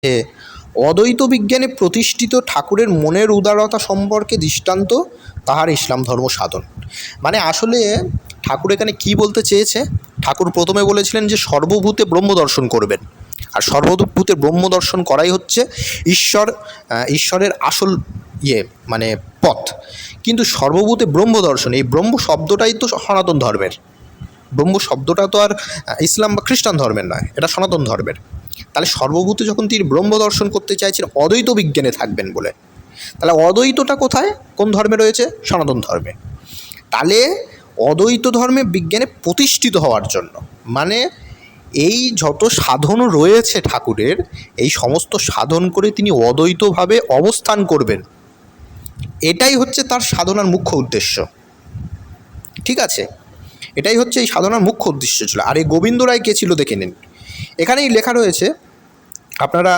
এ অদ্বৈত বিজ্ঞানে প্রতিষ্ঠিত ঠাকুরের মনের উদারতা সম্পর্কে দৃষ্টান্ত তাহার ইসলাম ধর্ম সাধন। মানে আসলে ঠাকুর এখানে কি বলতে চেয়েছে? ঠাকুর প্রথমে বলেছিলেন যে সর্বভূতে ব্রহ্ম দর্শন করবেন, আর সর্বভূতে ব্রহ্ম দর্শন করাই হচ্ছে ঈশ্বরের আসল মানে পথ। কিন্তু সর্বভূতে ব্রহ্ম দর্শন, এই ব্রহ্ম শব্দটাই তো সনাতন ধর্মের। ব্রহ্ম শব্দটা তো আর ইসলাম বা খ্রিস্টান ধর্মের নয়, এটা সনাতন ধর্মের। তাহলে সর্বভূতে যখন তিনি ব্রহ্ম দর্শন করতে চাইছেন অদ্বৈত বিজ্ঞানে থাকবেন বলে, তাহলে অদ্বৈতটা কোথায়, কোন ধর্মে রয়েছে? সনাতন ধর্মে। তাহলে অদ্বৈত ধর্মে বিজ্ঞানে প্রতিষ্ঠিত হওয়ার জন্য, মানে এই যত সাধন রয়েছে ঠাকুরের, এই সমস্ত সাধন করে তিনি অদ্বৈতভাবে অবস্থান করবেন, এটাই হচ্ছে তার সাধনার মুখ্য উদ্দেশ্য। ঠিক আছে, এটাই হচ্ছে এই সাধনার মুখ্য উদ্দেশ্য ছিল। আর এই গোবিন্দ রায় কে ছিল দেখে নিন, এখানেই লেখা রয়েছে, আপনারা